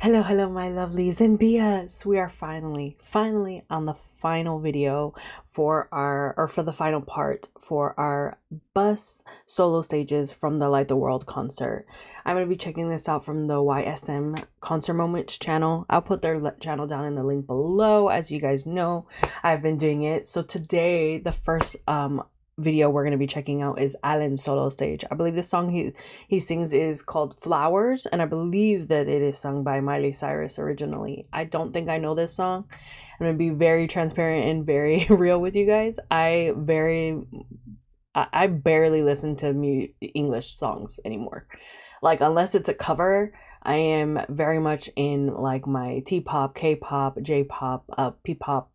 Hello, my lovelies and Bias. We are finally on the final video for the final part for our bus solo stages from the Light the World concert. I'm going to be checking this out from the YSM Concert Moments channel. I'll put their channel down in the link below. As you guys know, I've been doing it. So today, the first video we're going to be checking out is Alan's solo stage. I believe the song he sings is called Flowers, and I believe that it is sung by Miley Cyrus originally. I don't think I know this song. I'm going to be very transparent and very real with you guys. I barely listen to English songs anymore. Like, unless it's a cover, I am very much in like my T-pop, K-pop, J-pop, P-pop,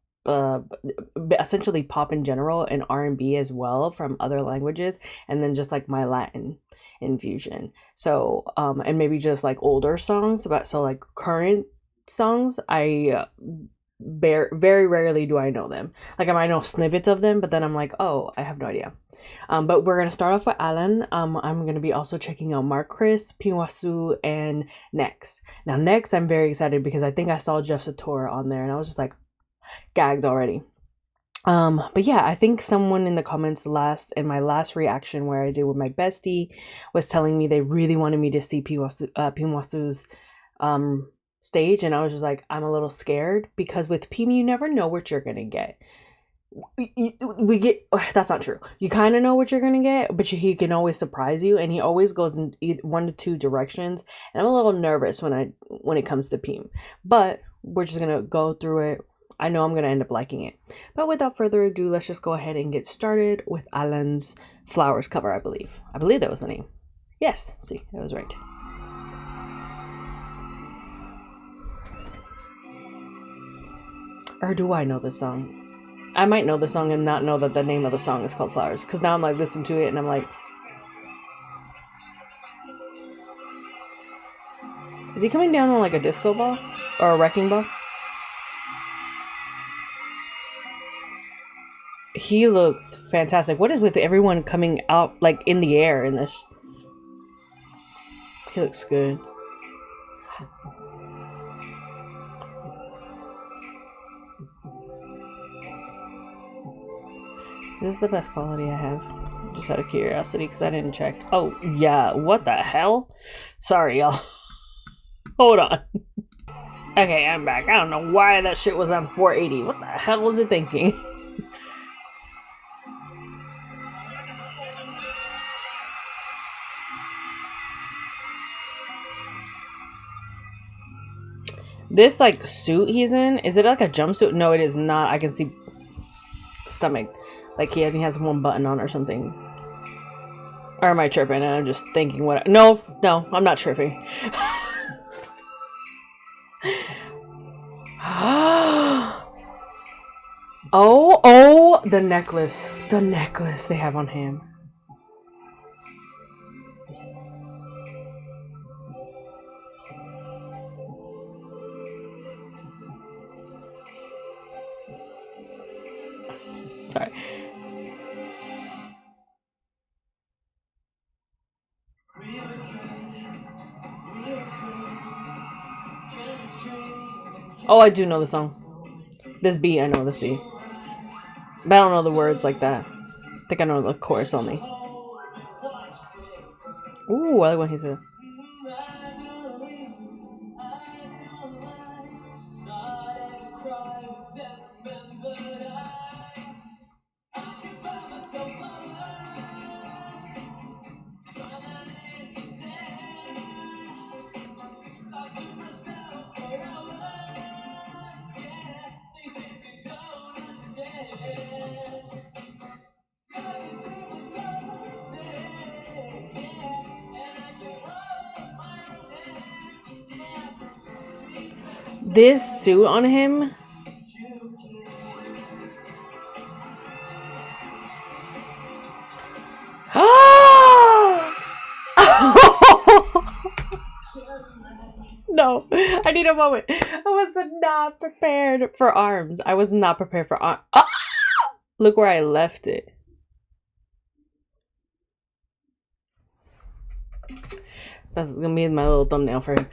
essentially pop in general, and R&B as well from other languages, and then just like my Latin infusion. So and maybe just like older songs, but so like current songs, I very rarely do I know them. Like, I might know snippets of them, but then I'm like, oh, I have no idea. But we're gonna start off with Alan. I'm gonna be also checking out Marckris, Peemwasu, and Next. Now, Next, I'm very excited because I think I saw Jeff Sator on there, and I was just like gagged already. But yeah, I think someone in the comments in my last reaction where I did with my bestie was telling me they really wanted me to see Peemwasu's stage, and I was just like, I'm a little scared because with Peem, you never know what you're gonna get. That's not true. You kind of know what you're gonna get, but he can always surprise you, and he always goes in one to two directions. And I'm a little nervous when it comes to Peem, but we're just gonna go through it. I know I'm going to end up liking it. But without further ado, let's just go ahead and get started with Alan's Flowers cover, I believe. I believe that was the name. Yes, see, I was right. Or do I know this song? I might know the song and not know that the name of the song is called Flowers. Because now I'm like listening to it and I'm like, is he coming down on like a disco ball? Or a wrecking ball? He looks fantastic. What is with everyone coming out like in the air in this? He looks good. This is the best quality I have. Just out of curiosity, because I didn't check. Oh, yeah. What the hell? Sorry, y'all. Hold on. Okay, I'm back. I don't know why that shit was on 480. What the hell was it thinking? This, like, suit he's in, is it like a jumpsuit? No, it is not. I can see stomach. Like, he has one button on or something. Or am I tripping? And I'm just thinking what... No, I'm not tripping. Oh, the necklace. The necklace they have on him. Sorry. Oh, I do know the song. This beat, I know this beat. But I don't know the words like that. I think I know the chorus only. Ooh, I like when he said. This suit on him. No, I need a moment. I was not prepared for arms. I was not prepared for arms. Ah! Look where I left it. That's gonna be my little thumbnail for him.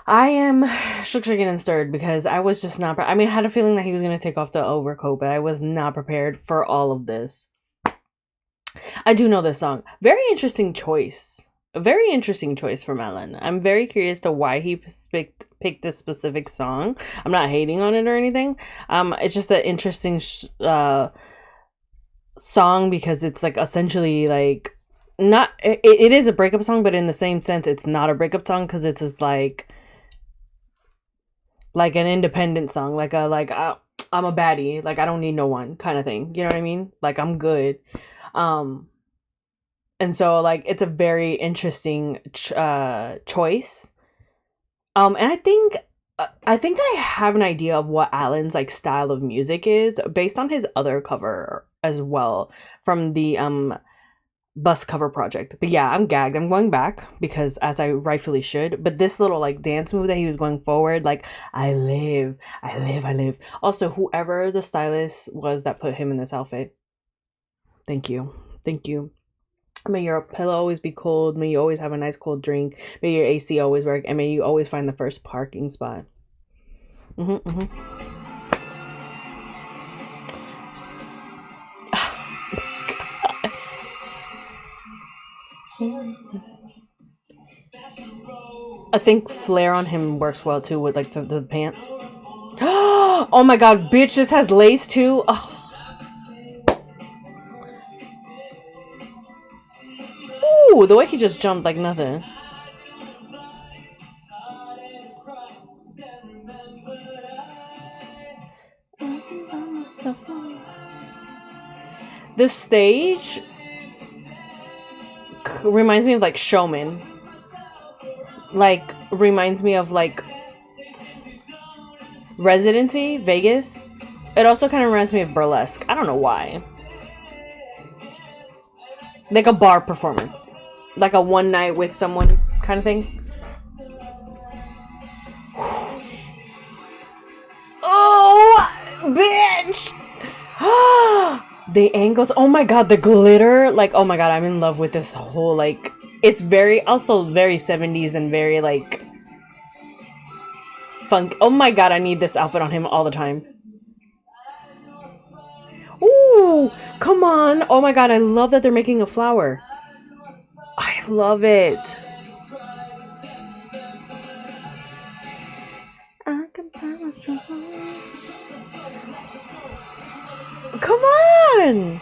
I am shook, shaken, and stirred because I was just not. I mean, I had a feeling that he was going to take off the overcoat, but I was not prepared for all of this. I do know this song. Very interesting choice. A very interesting choice from Ellen. I'm very curious to why he picked this specific song. I'm not hating on it or anything. It's just an interesting song because it's like essentially like not. It is a breakup song, but in the same sense, it's not a breakup song because it's just like an independent song, like I'm a baddie, like I don't need no one kind of thing. You know what I mean? Like I'm good. Um, and so like it's a very interesting choice. And I think I have an idea of what Alan's like style of music is based on his other cover as well from the bus cover project. But yeah, I'm gagged. I'm going back because as I rightfully should. But this little like dance move that he was going forward, like I live, I live, I live. Also, whoever the stylist was that put him in this outfit, thank you, thank you. May your pillow always be cold. May you always have a nice cold drink. May your AC always work, and may you always find the first parking spot. Mm-hmm, mm-hmm. I think flare on him works well too with like the pants. Oh my god, bitch! This has lace too. Oh. Ooh, the way he just jumped like nothing. This stage reminds me of like Showman. Like reminds me of like Residency, Vegas. It also kind of reminds me of Burlesque. I don't know why. Like a bar performance. Like a one night with someone kind of thing. Oh, bitch! The angles. Oh my god, the glitter. Like, oh my god, I'm in love with this whole, like, it's very, also very 70s and very, like, funk. Oh my god, I need this outfit on him all the time. Ooh, come on. Oh my god, I love that they're making a flower. I love it. I can promise you. Come on.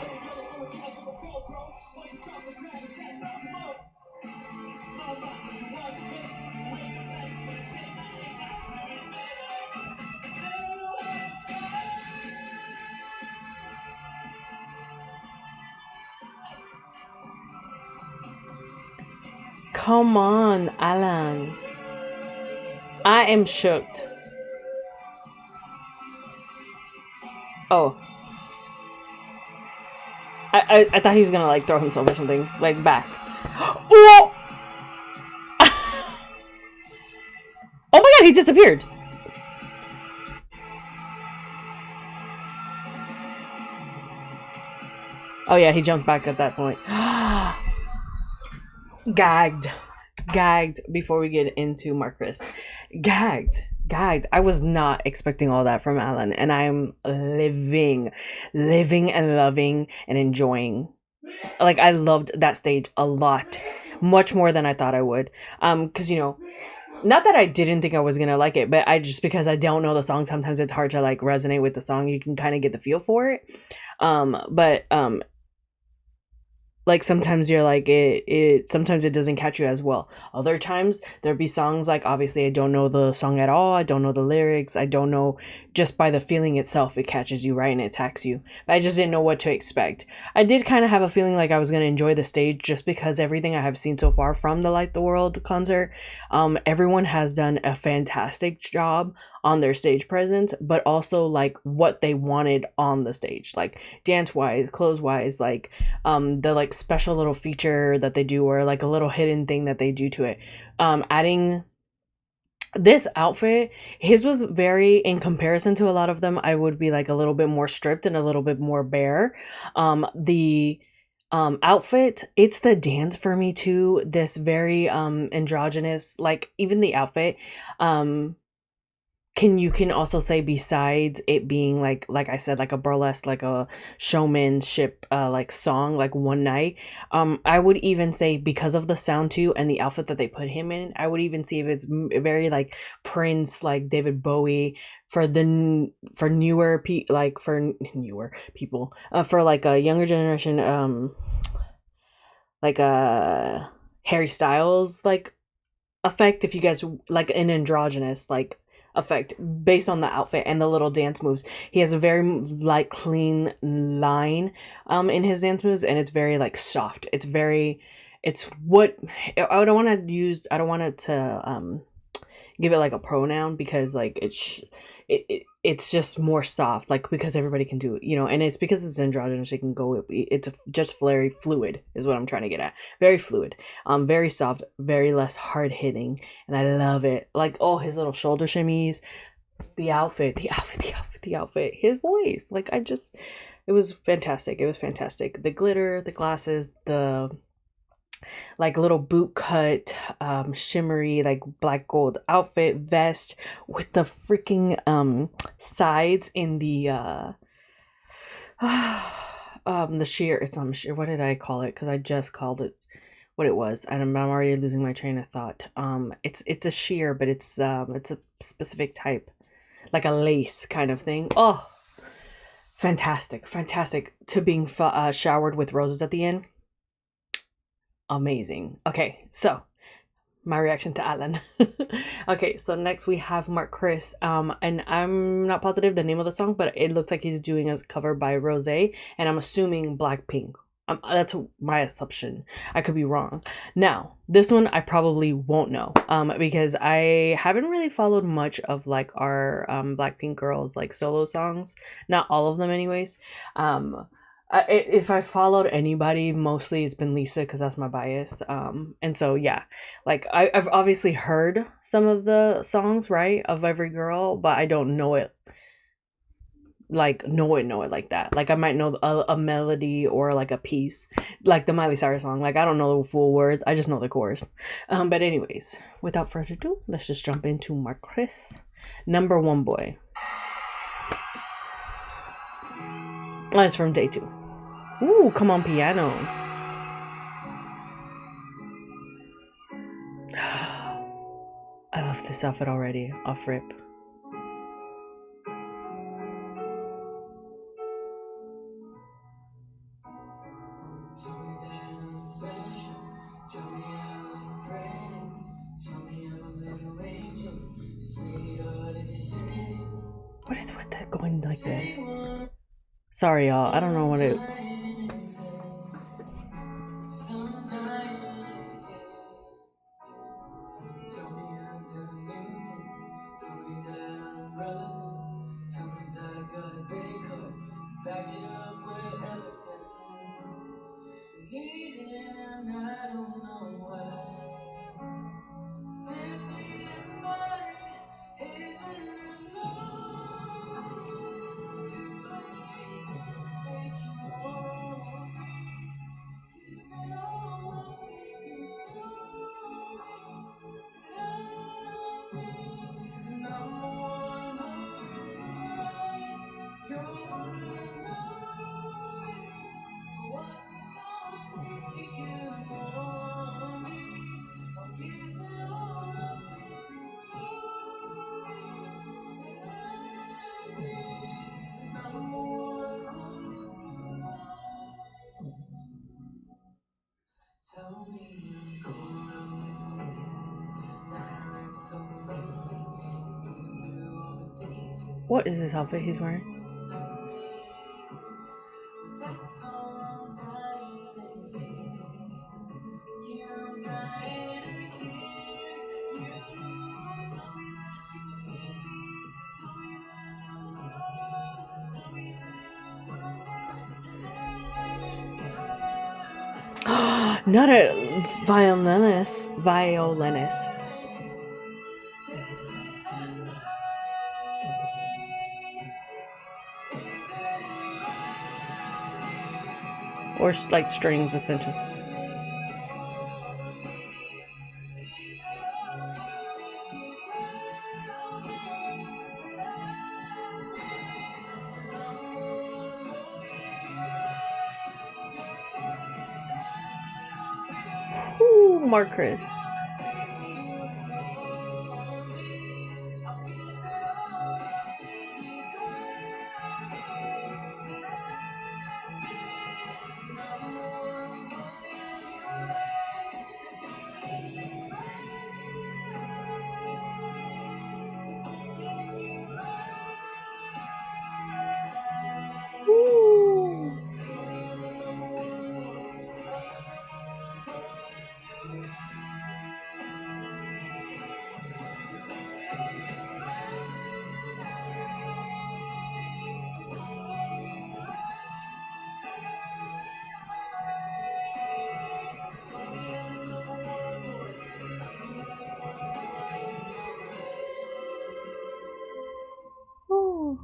Come on, Alan. I am shook. Oh, I thought he was gonna like throw himself or something like back. Oh! Oh my god, he disappeared. Oh yeah, he jumped back at that point. Gagged. Gagged before we get into Marckris. Gagged. Gagged. I was not expecting all that from Alan, and I'm living and loving and enjoying. Like I loved that stage a lot. Much more than I thought I would. Because you know, not that I didn't think I was gonna like it, but I just because I don't know the song, sometimes it's hard to like resonate with the song. You can kind of get the feel for it. But like sometimes you're like it sometimes it doesn't catch you as well. Other times there'd be songs like obviously I don't know the song at all, I don't know the lyrics, I don't know, just by the feeling itself it catches you right and it attacks you. But I just didn't know what to expect. I did kind of have a feeling like I was going to enjoy the stage just because everything I have seen so far from the Light the World concert, everyone has done a fantastic job on their stage presence, but also like what they wanted on the stage, like dance wise, clothes wise, like the like special little feature that they do or like a little hidden thing that they do to it. Adding this outfit, his was very, in comparison to a lot of them, I would be like a little bit more stripped and a little bit more bare. The Outfit, it's the dance for me too. This very androgynous, like even the outfit. Um can also say, besides it being like I said, like a burlesque, like a showmanship like song, like one night, I would even say, because of the sound too and the outfit that they put him in, I would even see if it's very like Prince, like David Bowie, for for like for newer people, for like a younger generation, like Harry Styles, like effect, if you guys like an androgynous like effect based on the outfit and the little dance moves. He has a very like clean line in his dance moves, and it's very like soft. It's very, it's what I don't want to use. I don't want it to give it like a pronoun, because like it's just more soft, like because everybody can do it, and it's because it's androgynous. It can go, it's just very fluid is what I'm trying to get at. Very fluid, very soft, very less hard hitting, and I love it. Like, oh, his little shoulder shimmies, the outfit, his voice, like I just, it was fantastic. It was fantastic. The glitter, the glasses, the like little boot cut, shimmery, like black gold outfit, vest with the freaking sides in the the sheer. It's not sheer. What did I call it? Because I just called it what it was, and I'm already losing my train of thought. It's a sheer, but it's a specific type, like a lace kind of thing. Oh, fantastic, fantastic! To being showered with roses at the end, amazing. Okay, so my reaction to Alan. Okay, so next we have Marckris. And I'm not positive the name of the song, but it looks like he's doing a cover by Rose, and I'm assuming Blackpink. That's my assumption. I could be wrong. Now, this one I probably won't know, because I haven't really followed much of like our Blackpink girls like solo songs. Not all of them, anyways. If I followed anybody, mostly it's been Lisa, because that's my bias. And so yeah, like I've obviously heard some of the songs, right, of every girl, but I don't know it like know it like that. Like I might know a melody or like a piece, like the Miley Cyrus song. Like I don't know the full words, I just know the chorus. But anyways, without further ado, let's just jump into Marckris, number one boy. Oh, it's from day two. Ooh, come on, piano. I love this outfit already, off rip. What is with that going like that? Sorry, y'all. I don't know what it. What is this outfit he's wearing? Not a violinist. Violinist. or like strings essentially. Ooh, Marckris. Ooh. Ooh.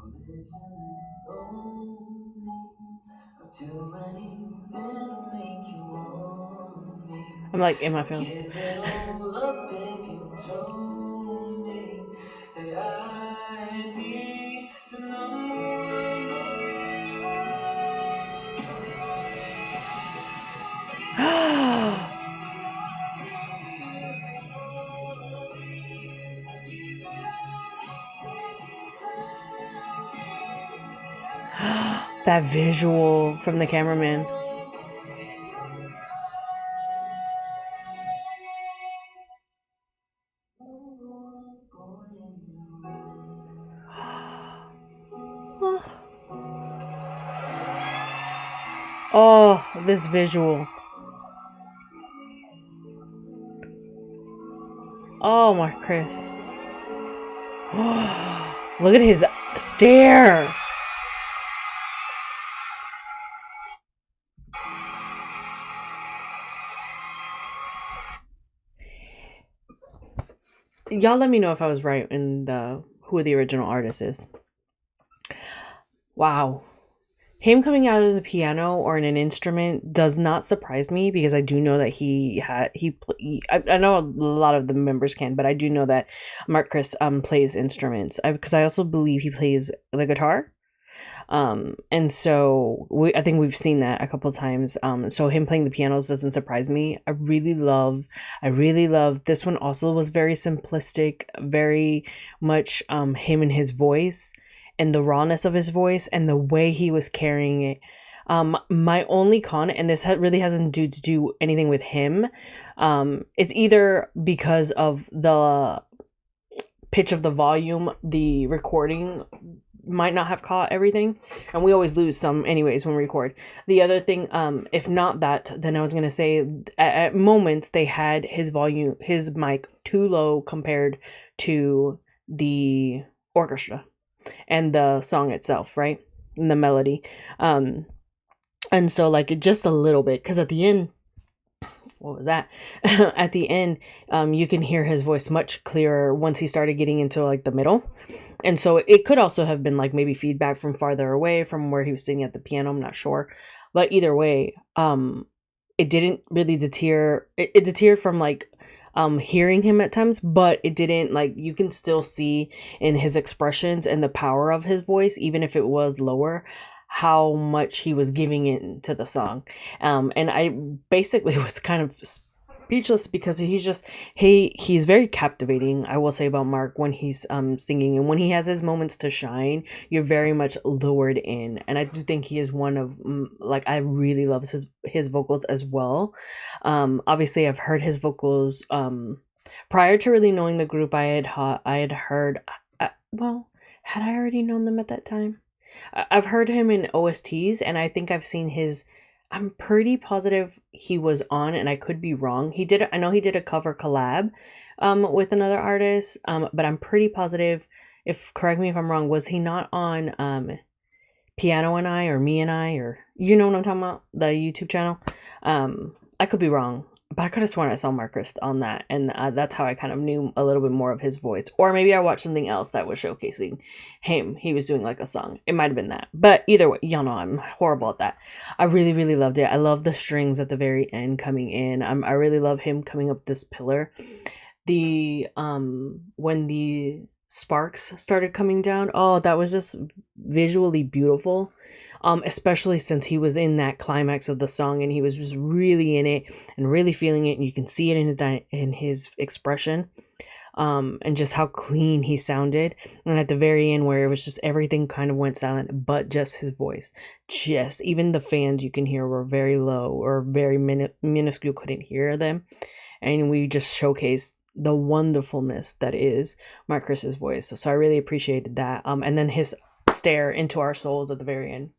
I'm like in my feels. That visual from the cameraman. Oh, this visual. Oh, Marckris. Look at his stare. Y'all let me know if I was right in the who the original artist is. Wow. Him coming out of the piano or in an instrument does not surprise me because I do know that I know a lot of the members can, but I do know that Marckris plays instruments because I also believe he plays the guitar. And so I think we've seen that a couple times. So him playing the pianos doesn't surprise me. I really love this one. Also was very simplistic, very much him and his voice and the rawness of his voice and the way he was carrying it. My only con, and this really hasn't to do anything with him. It's either because of the pitch of the volume, the recording might not have caught everything, and we always lose some anyways when we record. The other thing, if not that, then I was gonna say at moments they had his mic too low compared to the orchestra and the song itself, right? And the melody. And so like just a little bit, because at the end, what was that? At the end, you can hear his voice much clearer once he started getting into like the middle. And so it could also have been like maybe feedback from farther away from where he was sitting at the piano. I'm not sure. But either way, it didn't really deter. It deterred from like hearing him at times, but it didn't, like, you can still see in his expressions and the power of his voice, even if it was lower, how much he was giving into the song. And I basically was kind of speechless because he's very captivating, I will say, about Mark when he's singing, and when he has his moments to shine, you're very much lured in. And I do think he is one of like, I really love his vocals as well. Obviously I've heard his vocals prior to really knowing the group. I had heard, well, had I already known them at that time? I've heard him in OSTs, and I think I've seen his. I'm pretty positive he was on, and I could be wrong. I know he did a cover collab, with another artist. But I'm pretty positive. Correct me if I'm wrong. Was he not on Piano and I, or Me and I, or you know what I'm talking about? The YouTube channel. I could be wrong, but I could have sworn I saw Marckris on that, and that's how I kind of knew a little bit more of his voice. Or maybe I watched something else that was showcasing him. He was doing like a song. It might have been that. But either way, y'all know I'm horrible at that. I really, really loved it. I love the strings at the very end coming in. I really love him coming up this pillar. The when the sparks started coming down, oh, that was just visually beautiful. Especially since he was in that climax of the song and he was just really in it and really feeling it, and you can see it in his expression, and just how clean he sounded. And at the very end, where it was just everything kind of went silent, but just his voice, just even the fans you can hear were very low or very minuscule, couldn't hear them, and we just showcased the wonderfulness that is Marckris's voice. So I really appreciated that. And then his stare into our souls at the very end.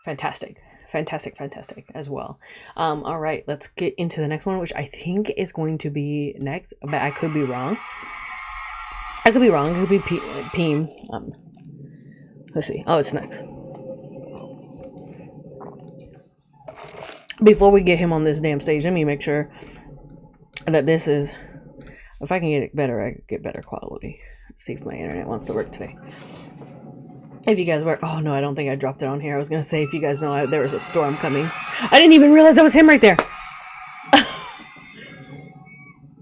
Fantastic, fantastic, fantastic as well. All right, let's get into the next one, which I think is going to be next, but I could be wrong. It could be Peem. Let's see. Oh, it's next. Before we get him on this damn stage, let me make sure that this is. If I can get it better, I get better quality. Let's see if my internet wants to work today. If you guys were, oh no, I don't think I dropped it on here. I was gonna say, if you guys know there was a storm coming. I didn't even realize that was him right there.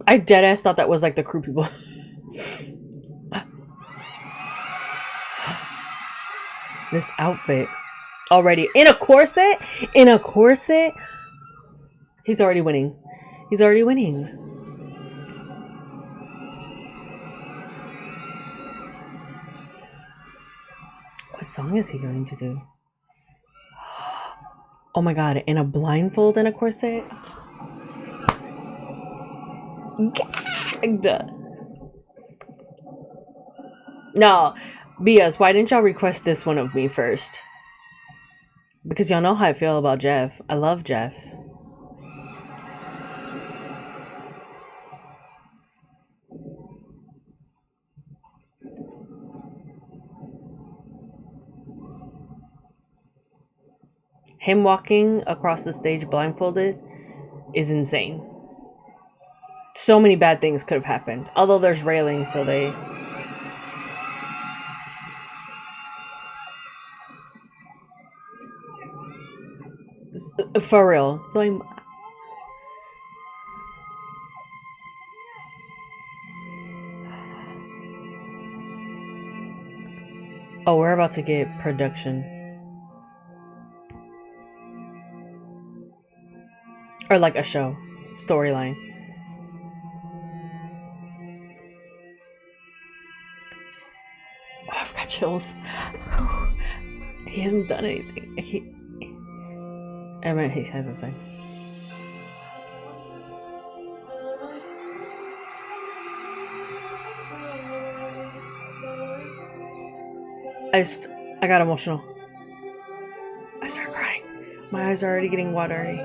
I deadass thought that was like the crew people. This outfit already in a corset. He's already winning. He's already winning. What song is he going to do? Oh my god, in a blindfold and a corset? Gagged. No, BS, why didn't y'all request this one of me first? Because y'all know how I feel about Jeff. I love Jeff. Him walking across the stage blindfolded is insane. So many bad things could have happened. Although there's railings, so they... For real. So I'm... Oh, we're about to get production. Or like a show. Storyline. Oh, I've got chills. He hasn't done anything. I mean, he hasn't said. I got emotional. I started crying. My eyes are already getting watery.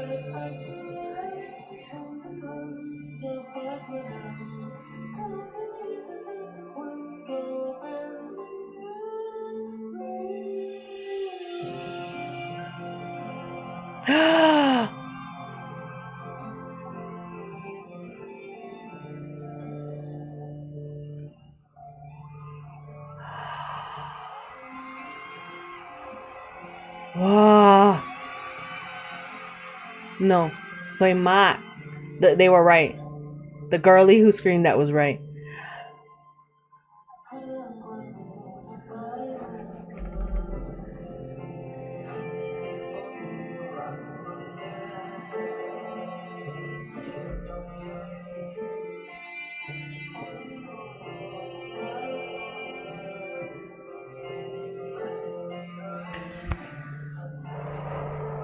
Wow. No. Soy ma. They were right. The girlie who screamed that was right.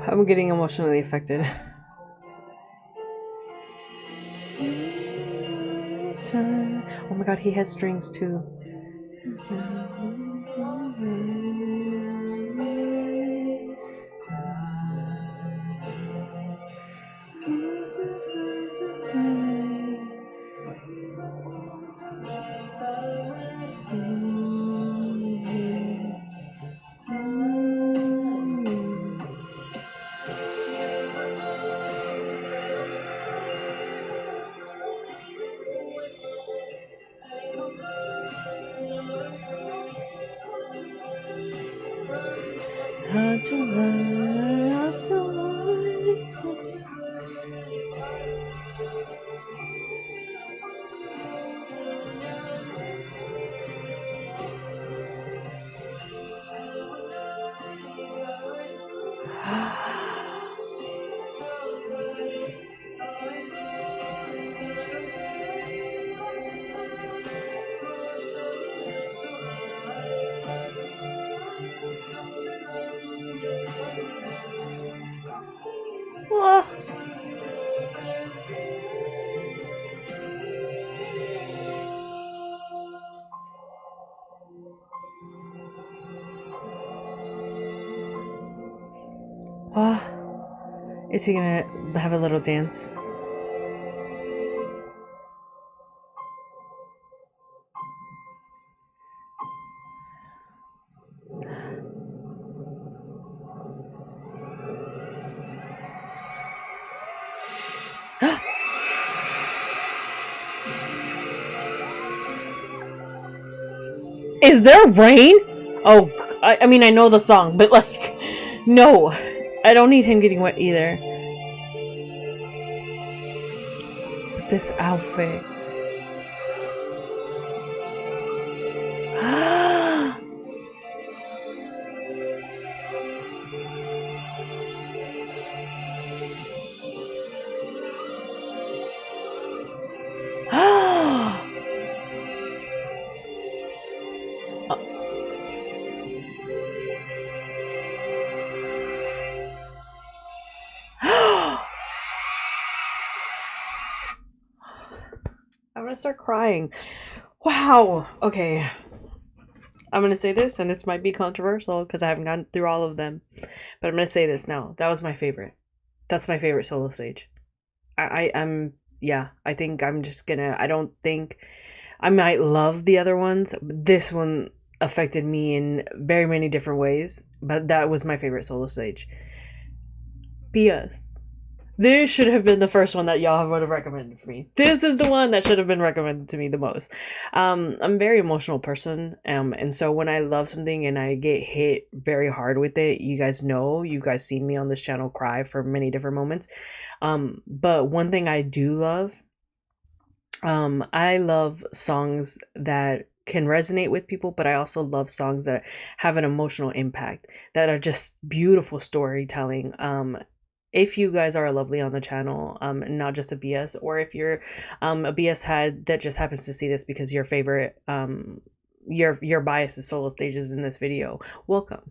I'm getting emotionally affected. Oh my god, he has strings too. How to lie, how to lie. Ah. Ah. Is he gonna have a little dance? Is there rain? Oh, I mean, I know the song, but like, no. I don't need him getting wet either. But this outfit. I'm gonna start crying. Wow. Okay. I'm gonna say this, and this might be controversial because I haven't gone through all of them, but I'm gonna say this now. That was my favorite. That's my favorite solo stage. I'm yeah. I think I'm just gonna. I don't think I might love the other ones. But this one affected me in very many different ways, but that was my favorite solo stage. P.S. This should have been the first one that y'all would have recommended for me. This is the one that should have been recommended to me the most. I'm a very emotional person, and so when I love something and I get hit very hard with it, you guys know, you guys seen me on this channel cry for many different moments. But one thing I do love, I love songs that can resonate with people, but I also love songs that have an emotional impact, that are just beautiful storytelling. If you guys are a lovely on the channel, not just a BS, or if you're a BS head that just happens to see this because your favorite your bias is solo stages in this video, welcome.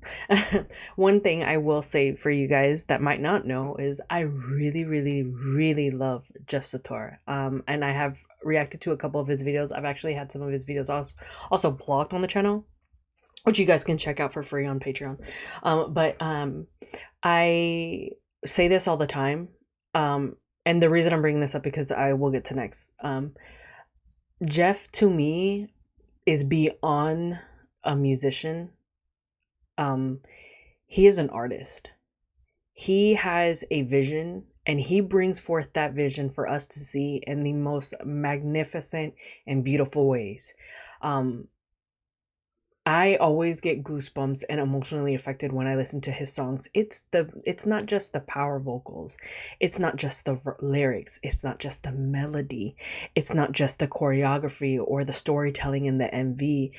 One thing I will say for you guys that might not know is I really love Jeff Sator, and I have reacted to a couple of his videos. I've actually had some of his videos also blocked on the channel, which you guys can check out for free on Patreon. But I say this all the time, and the reason I'm bringing this up because I will get to next. Jeff to me is beyond a musician. He is an artist. He has a vision, and he brings forth that vision for us to see in the most magnificent and beautiful ways. I always get goosebumps and emotionally affected when I listen to his songs. It's not just the power vocals. It's not just the lyrics. It's not just the melody. It's not just the choreography or the storytelling in the MV,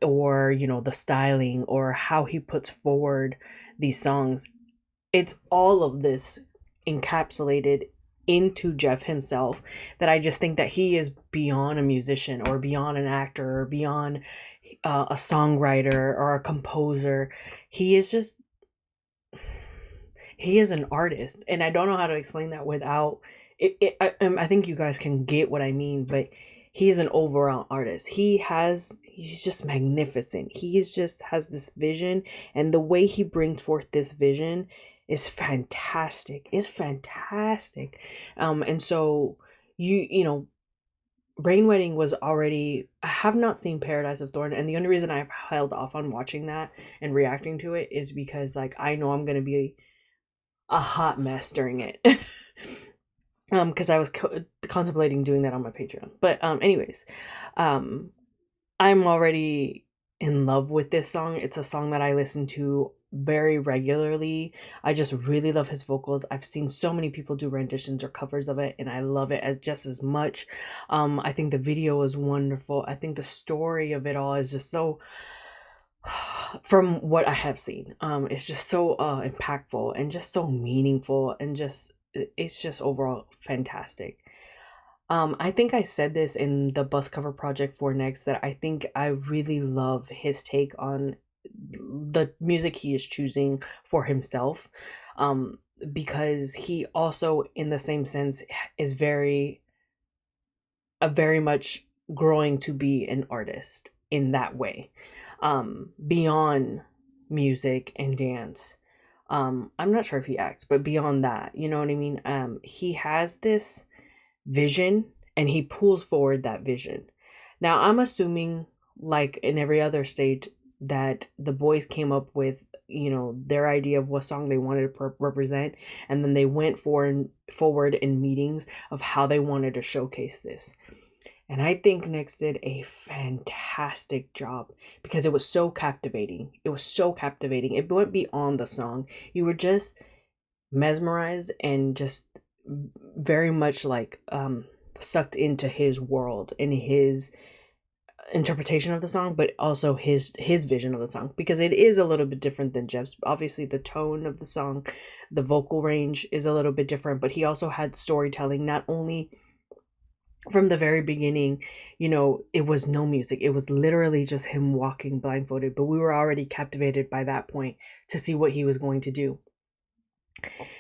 or the styling or how he puts forward these songs. It's all of this encapsulated into Jeff himself, that I just think that he is beyond a musician or beyond an actor or beyond a songwriter or a composer. He is an artist, and I don't know how to explain that without it. I think you guys can get what I mean, but he's an overall artist. He's just magnificent. Just has this vision, and the way he brings forth this vision is fantastic. And so Rain Wedding was already. I have not seen Paradise of Thorn, and the only reason I've held off on watching that and reacting to it is because I know I'm gonna be a hot mess during it. Because I was contemplating doing that on my Patreon. But anyways, I'm already in love with this song. It's a song that I listen to very regularly. I just really love his vocals. I've seen so many people do renditions or covers of it, and I love it as just as much. I think the video is wonderful. I think the story of it all is just so, from what I have seen, it's just so impactful and just so meaningful, and just it's just overall fantastic. I think I said this in the bus cover project for next, that I think I really love his take on the music he is choosing for himself. Because he also, in the same sense, is very much growing to be an artist in that way, beyond music and dance. I'm not sure if he acts, but beyond that, you know what I mean? He has this vision, and he pulls forward that vision. Now, I'm assuming, like in every other state, that the boys came up with, their idea of what song they wanted to represent, and then they went forward in meetings of how they wanted to showcase this. And I think Nyx did a fantastic job, because it was so captivating. It was so captivating. It went beyond the song. You were just mesmerized and just very much like sucked into his world and his interpretation of the song, but also his vision of the song, because it is a little bit different than Jeff's. Obviously, the tone of the song, the vocal range is a little bit different, but he also had storytelling. Not only from the very beginning, it was no music, it was literally just him walking blindfolded, but we were already captivated by that point to see what he was going to do,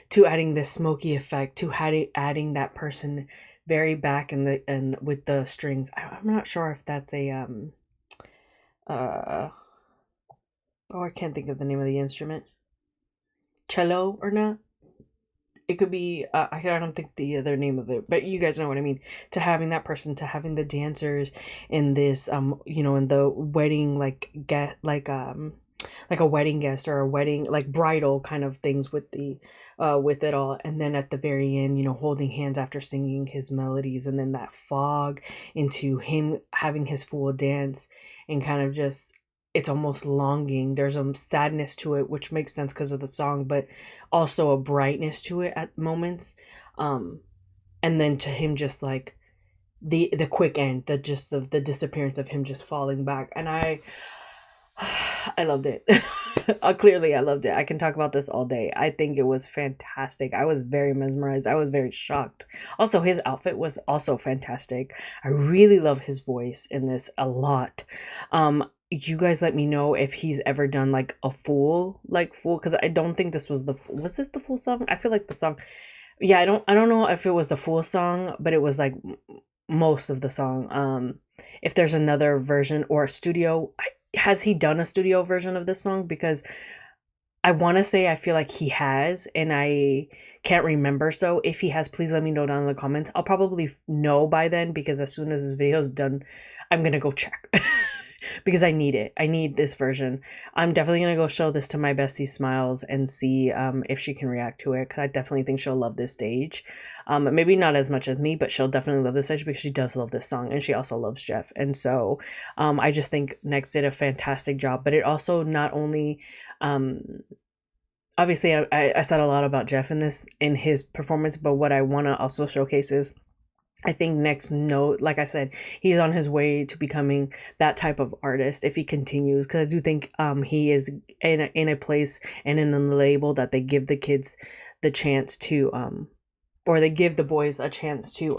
to adding this smoky effect, to adding that person very back in the and with the strings. I'm not sure if that's a uh I can't think of the name of the instrument, cello or not. It could be I don't think the other name of it, but you guys know what I mean. To having that person, to having the dancers in this in the wedding, like a wedding guest, or a wedding, like bridal kind of things with the with it all. And then at the very end, holding hands after singing his melodies, and then that fog into him having his full dance, and kind of just, it's almost longing. There's a sadness to it, which makes sense because of the song, but also a brightness to it at moments. And then to him just like the quick end, the disappearance of him just falling back. And I loved it. Clearly, I loved it. I can talk about this all day. I think it was fantastic. I was very mesmerized. I was very shocked. Also, his outfit was also fantastic. I really love his voice in this a lot. You guys let me know if he's ever done like a full, because I don't think this was was this the full song? I feel like the song. Yeah, I don't know if it was the full song, but it was like most of the song. If there's another version or a studio, has he done a studio version of this song? Because I want to say I feel like he has, and I can't remember. So if he has, please let me know down in the comments. I'll probably know by then, because as soon as this video is done, I'm gonna go check. Because I need it. I need this version. I'm definitely gonna go show this to my bestie Smiles and see if she can react to it, because I definitely think she'll love this stage. Maybe not as much as me, but she'll definitely love this stage, because she does love this song, and she also loves Jeff. And so I just think Nyx did a fantastic job. But it also not only obviously I said a lot about Jeff in his performance, but what I want to also showcase is, I think next note, like I said, he's on his way to becoming that type of artist if he continues, because I do think he is in a place and in a label that they give the kids the chance to or they give the boys a chance to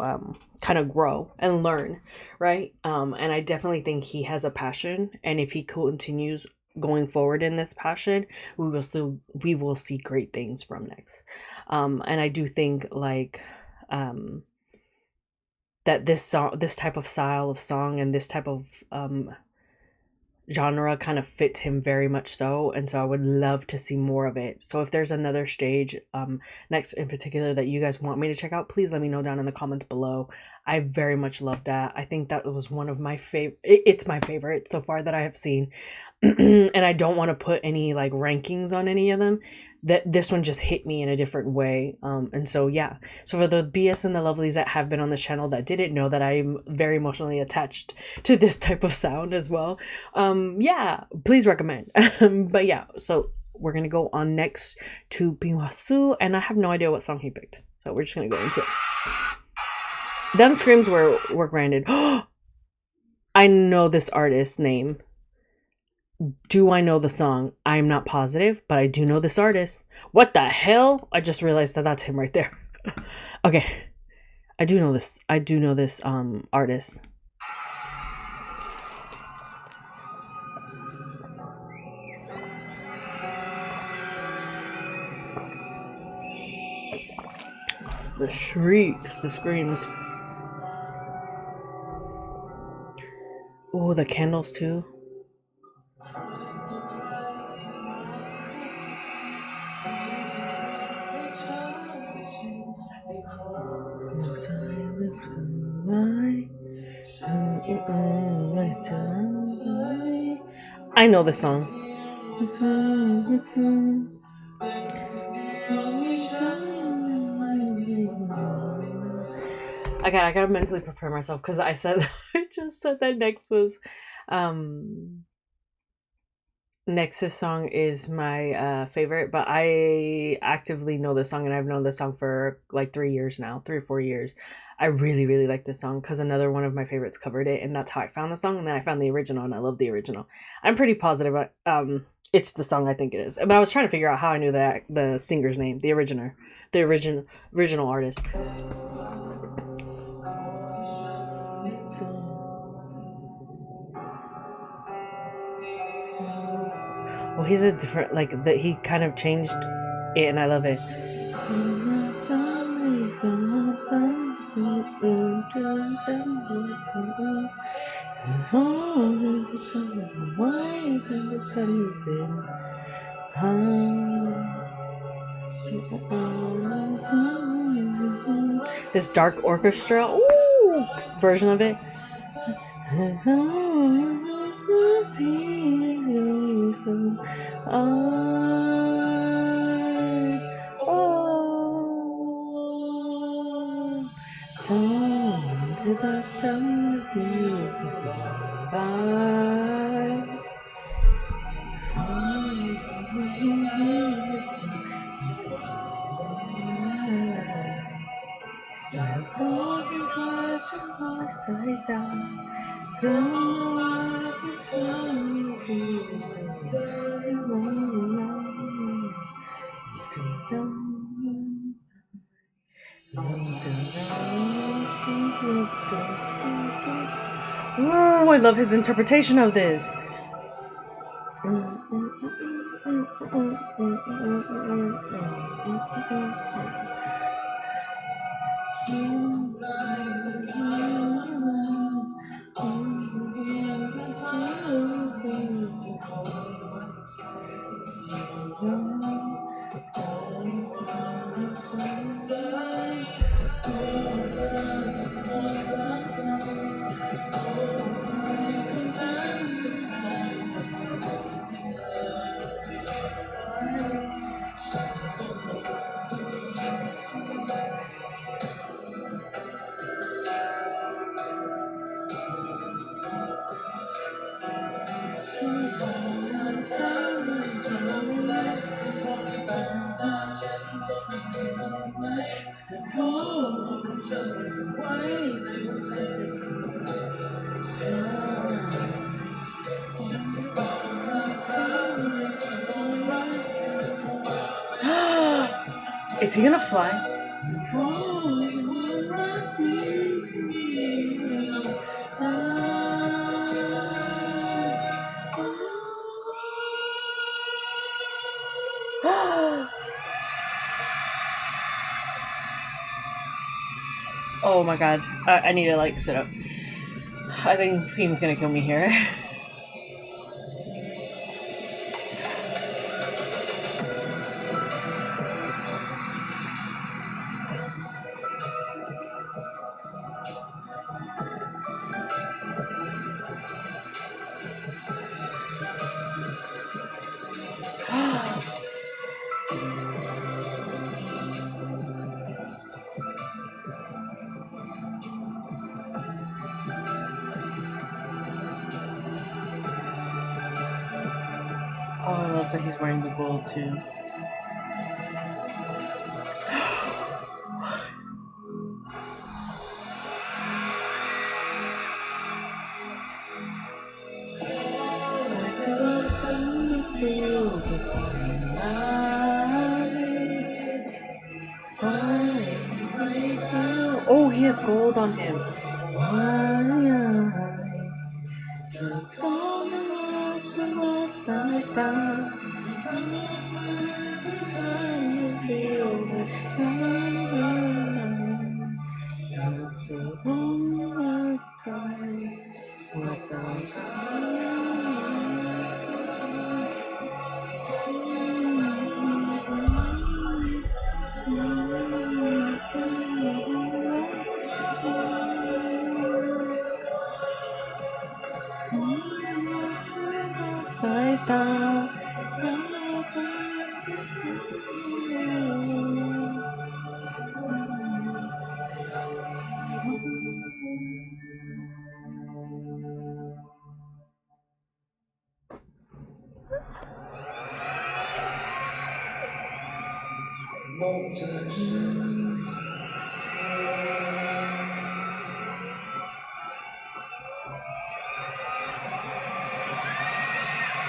kind of grow and learn, right? And I definitely think he has a passion, and if he continues going forward in this passion, we will see great things from Nyx. And I do think that this type of style of song, and this type of genre kind of fits him very much so, and so I would love to see more of it. So if there's another stage Nyx in particular that you guys want me to check out, please let me know down in the comments below. I very much love that. I think that was one of my favorite, it's my favorite so far that I have seen. And I don't want to put any like rankings on any of them. That this one just hit me in a different way. And so yeah. So for the BS and the lovelies that have been on the channel that didn't know that I'm very emotionally attached to this type of sound as well, yeah, please recommend. But yeah, so we're gonna go on next to Peemwasu, and I have no idea what song he picked, so we're just gonna go into it. Them screams were granted. I know this artist's name. Do I know the song? I'm not positive, but I do know this artist. What the hell? I just realized that that's him right there. Okay, I do know this. I do know this artist. The shrieks, the screams. Oh, the candles too. I know the song. Okay, I gotta mentally prepare myself because I said I just said that Nexus song is my favorite, but I actively know this song and I've known this song for like 3 years now, 3 or 4 years. I really, really like this song because another one of my favorites covered it, and that's how I found the song. And then I found the original, and I love the original. I'm pretty positive it's the song I think it is, but I was trying to figure out how I knew that the singer's name, the original artist. Well, he's a different like that. He kind of changed it, and I love it. This dark orchestra, ooh, version of it. Ooh, I love his interpretation of this. Is he gonna fly? Oh my god. I need to like sit up. I think Peem's gonna kill me here. Oh, I love that he's wearing the gold too. Oh, he has gold on him.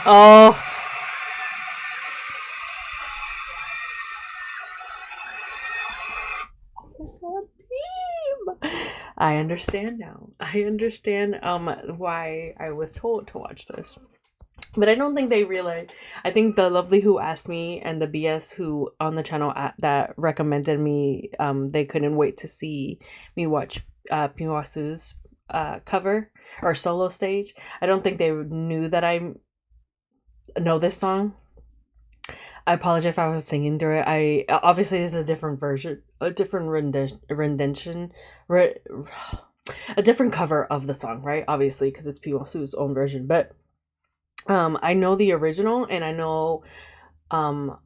Oh. I understand now. I understand why I was told to watch this. But I don't think they realize. I think the Lovely Who asked me and the BS who on the channel that recommended me, they couldn't wait to see me watch Peemwasu's cover or solo stage. I don't think they knew that I know this song. I apologize if I was singing through it. I obviously this is a different version, a different a different cover of the song, right? Obviously, because it's Peemwasu's own version. But I know the original, and I know um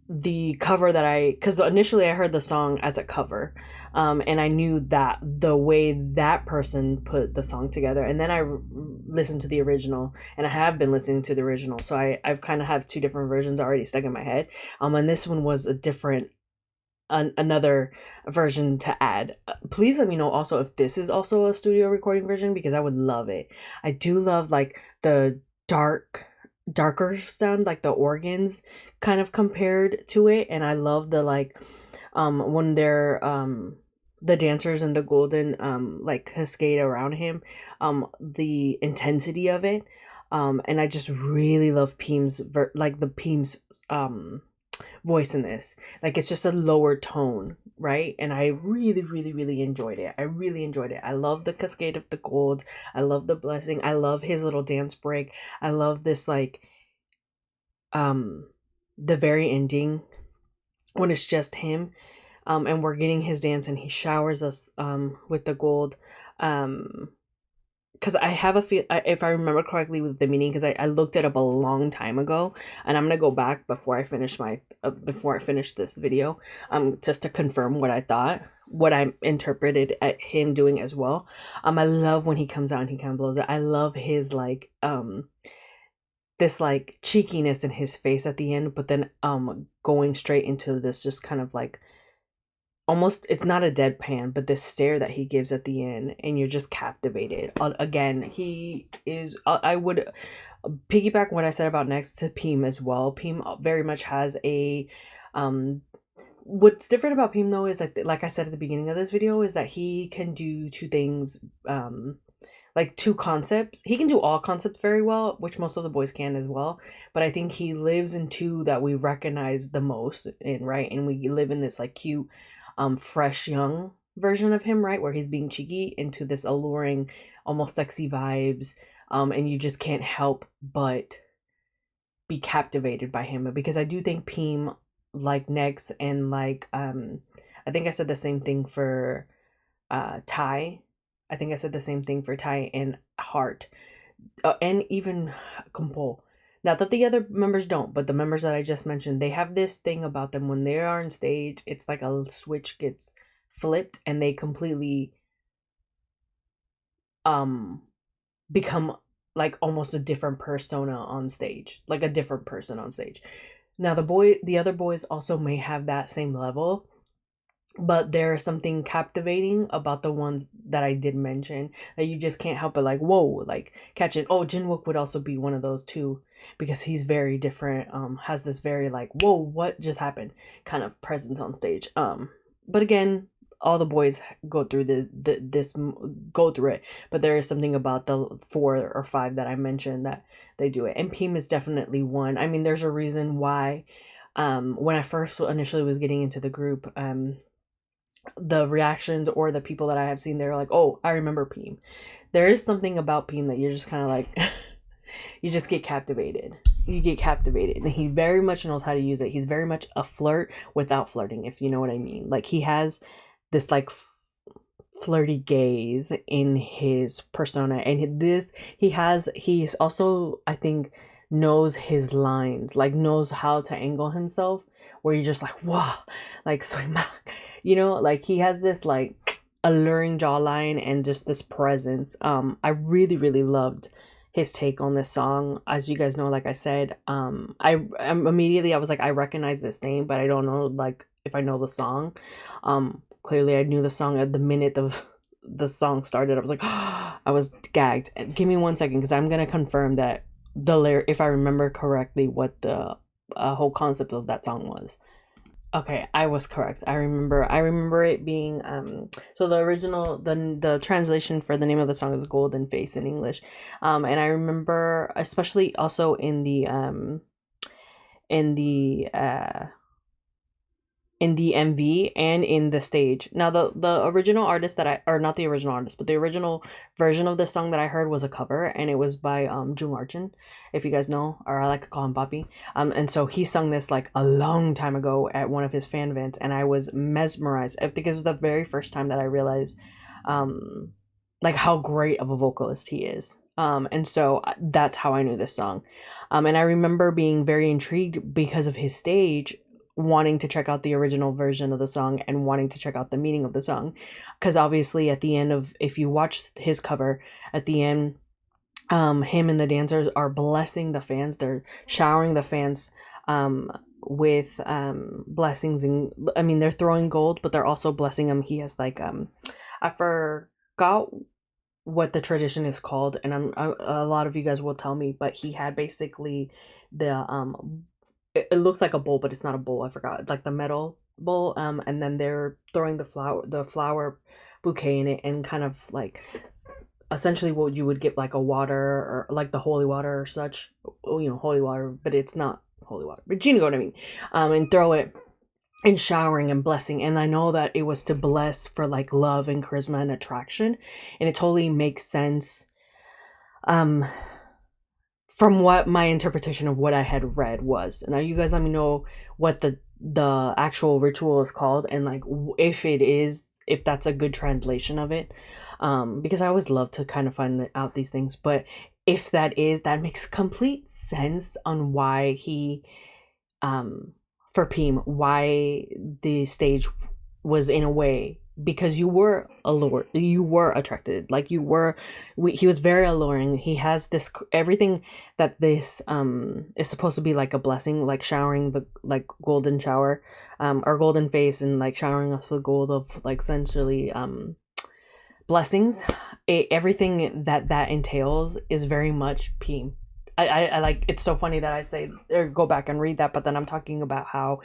the cover that because initially I heard the song as a cover, and I knew that the way that person put the song together, and then I listened to the original, and I have been listening to the original, so I've kind of have two different versions already stuck in my head, and this one was a different another version to add. Please let me know also if this is also a studio recording version, because I would love it. I do love like the darker sound, like the organs kind of compared to it, and I love the like when they're the dancers and the golden like cascade around him, the intensity of it, and I just really love Peem's voice in this. Like it's just a lower tone, right? And I really, really, really enjoyed it. I really enjoyed it. I love the cascade of the gold. I love the blessing. I love his little dance break. I love this like the very ending when it's just him, and we're getting his dance and he showers us with the gold, because I have a feel, if I remember correctly with the meaning, because I looked it up a long time ago, and I'm gonna go back before I finish this video, just to confirm what I thought, what I interpreted at him doing as well. I love when he comes out and he kind of blows it. I love his like this like cheekiness in his face at the end, but then going straight into this just kind of like almost, it's not a deadpan, but this stare that he gives at the end, and you're just captivated. Again, he is I would piggyback what I said about next to Peem as well. Peem very much has a what's different about Peem though is like I said at the beginning of this video, is that he can do two things, like two concepts. He can do all concepts very well, which most of the boys can as well. But I think he lives in two that we recognize the most in, right? And we live in this like cute, fresh young version of him, right? Where he's being cheeky into this alluring, almost sexy vibes. And you just can't help but be captivated by him. Because I do think Peem, like Next and like I think I said the same thing for Ty. I think I said the same thing for Ty and Heart, and even Kumpo. Not that the other members don't, but the members that I just mentioned, they have this thing about them when they are on stage. It's like a switch gets flipped, and they completely become like almost a different persona on stage, like a different person on stage. Now the other boys also may have that same level, but there's something captivating about the ones that I did mention that you just can't help but like, whoa, like catch it. Oh, Jinwook would also be one of those too, because he's very different, has this very like, whoa, what just happened kind of presence on stage. But again, all the boys go through this go through it, but there is something about the 4 or 5 that I mentioned that they do it. And Peem is definitely one. I mean, there's a reason why when I first initially was getting into the group, the reactions or the people that I have seen, they're like, oh, I remember Peem. There is something about Peem that you're just kind of like, you just get captivated. You get captivated. And he very much knows how to use it. He's very much a flirt without flirting, if you know what I mean. Like, he has this like flirty gaze in his persona. And he's also, I think, knows his lines, like knows how to angle himself, where you're just like, wow, like, soy ma. You know, like he has this like alluring jawline and just this presence. I really, really loved his take on this song. As you guys know, like I said, immediately I was like, I recognize this name, but I don't know like if I know the song. Clearly I knew the song at the minute the song started. I was like, I was gagged. Give me 1 second, because I'm gonna confirm that if I remember correctly, what the whole concept of that song was. Okay, I was correct. I remember it being so the original the translation for the name of the song is Golden Face in English. And I remember especially also in the uh in the MV and in the stage. Now the original artist or not the original artist, but the original version of this song that I heard was a cover, and it was by Jung Archin, if you guys know, or I like to call him Papi. And so he sung this like a long time ago at one of his fan events, and I was mesmerized. I think it was the very first time that I realized like how great of a vocalist he is. And so that's how I knew this song. And I remember being very intrigued because of his stage, wanting to check out the original version of the song and wanting to check out the meaning of the song, because obviously at the end of, if you watch his cover at the end, him and the dancers are blessing the fans. They're showering the fans with blessings, and I mean they're throwing gold, but they're also blessing them. He has like I forgot what the tradition is called, and a lot of you guys will tell me, but he had basically the it looks like a bowl, but it's not a bowl. I forgot. It's like the metal bowl. And then they're throwing the flower bouquet in it, and kind of like essentially what you would get like a water, or like the holy water or such. Oh, holy water, but it's not holy water. But you know what I mean. And throw it and showering and blessing. And I know that it was to bless for like love and charisma and attraction, and it totally makes sense. Um, from what my interpretation of what I had read was. Now you guys let me know what the actual ritual is called, and like if that's a good translation of it. Because I always love to kind of find out these things, but if that makes complete sense on why he for Peem, why the stage was in a way, because you were allured, you were attracted, like he was very alluring. He has this everything that this is supposed to be like a blessing, like showering the like golden shower, or golden face, and like showering us with gold of like essentially blessings. Everything that entails is very much Peem. I like, it's so funny that I say or go back and read that, but then I'm talking about how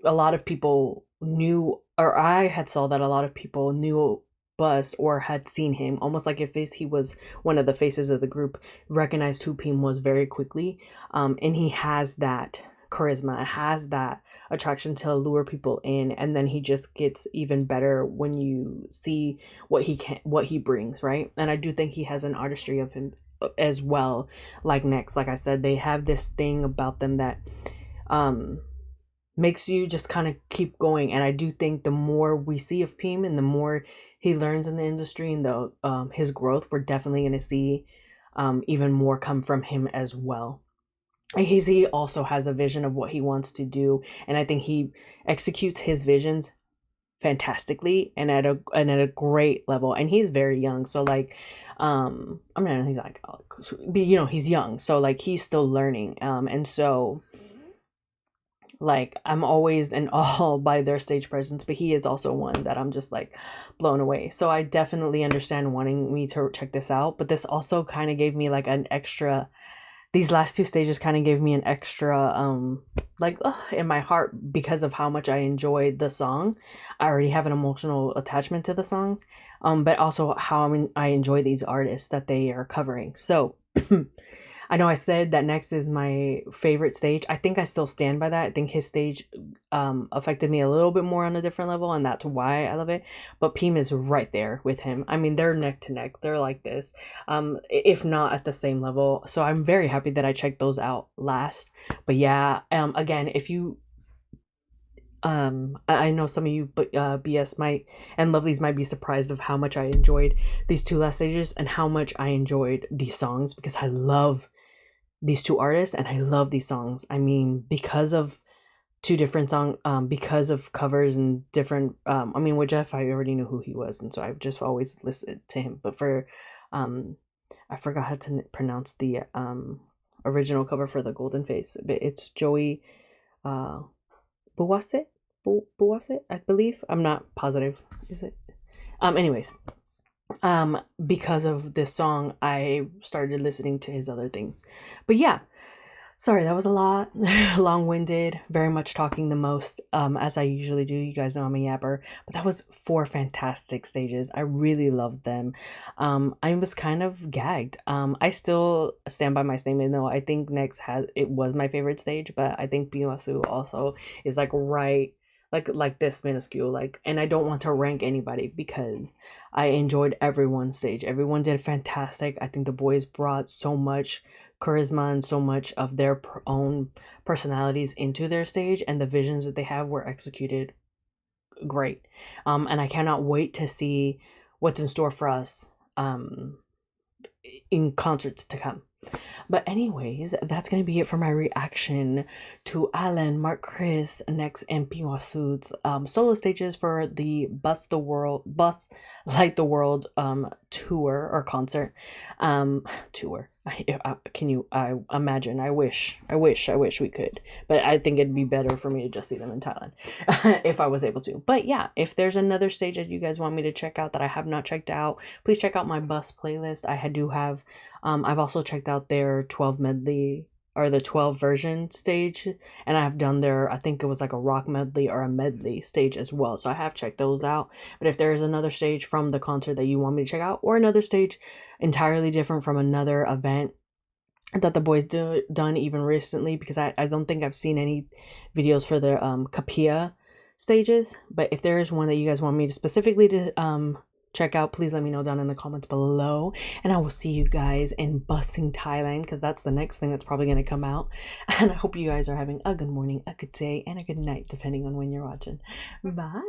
a lot of people knew, or I had saw that a lot of people knew Bus or had seen him, almost like if he was one of the faces of the group, recognized who Peem was very quickly. And he has that charisma, has that attraction to lure people in, and then he just gets even better when you see what he brings, right? And I do think he has an artistry of him as well. Like Next, like I said, they have this thing about them that makes you just kind of keep going. And I do think the more we see of Peem and the more he learns in the industry and the his growth, we're definitely going to see even more come from him as well. He also has a vision of what he wants to do, and I think he executes his visions fantastically and at a great level. And he's very young, so like I mean, he's like, you know, he's young, so like he's still learning. And so like I'm always in awe by their stage presence, but he is also one that I'm just like blown away. So I definitely understand wanting me to check this out, but this also kind of gave me like an extra, these last two stages kind of gave me an extra like in my heart because of how much I enjoyed the song. I already have an emotional attachment to the songs, but also how I enjoy these artists that they are covering. So I know I said that next is my favorite stage. I think I still stand by that. I think his stage affected me a little bit more on a different level, and that's why I love it. But Peem is right there with him. I mean, they're neck to neck. They're like this, if not at the same level. So I'm very happy that I checked those out last. But yeah, again, if you I know some of you but BS might and Lovelies might be surprised of how much I enjoyed these two last stages and how much I enjoyed these songs, because I love these two artists and I love these songs. I mean, because of two different song, because of covers and different, I mean, with Jeff, I already knew who he was, and so I've just always listened to him. But for, I forgot how to pronounce the original cover for the Golden Face, but it's Joey, Buwase, Buwase, I believe. I'm not positive. Is it? Anyways, because of this song I started listening to his other things. But yeah, sorry, that was a lot. Long-winded, very much talking the most, as I usually do. You guys know I'm a yapper, but that was 4 fantastic stages. I really loved them. I was kind of gagged. I still stand by my statement though. I think next it was my favorite stage, but I think Peemwasu also is like right, like this minuscule, like, and I don't want to rank anybody because I enjoyed everyone's stage. Everyone did fantastic. I think the boys brought so much charisma and so much of their own personalities into their stage, and the visions that they have were executed great. And I cannot wait to see what's in store for us in concerts to come. But anyways, that's gonna be it for my reaction to Alan, Marckris, Next, and Peemwasu's solo stages for the Bus Light the World tour or concert tour. Can you imagine? I wish we could, but I think it'd be better for me to just see them in Thailand if I was able to. But yeah, if there's another stage that you guys want me to check out that I have not checked out, please check out my bus playlist. I do have I've also checked out their 12 medley or the 12 version stage, and I have done their, I think it was like a rock medley or a medley stage as well. So I have checked those out. But if there is another stage from the concert that you want me to check out, or another stage entirely different from another event that the boys done even recently, because I don't think I've seen any videos for their Kapia stages. But if there is one that you guys want me to specifically to check out, please let me know down in the comments below, and I will see you guys in Busing Thailand, because that's the next thing that's probably going to come out. And I hope you guys are having a good morning, a good day, and a good night depending on when you're watching. Bye.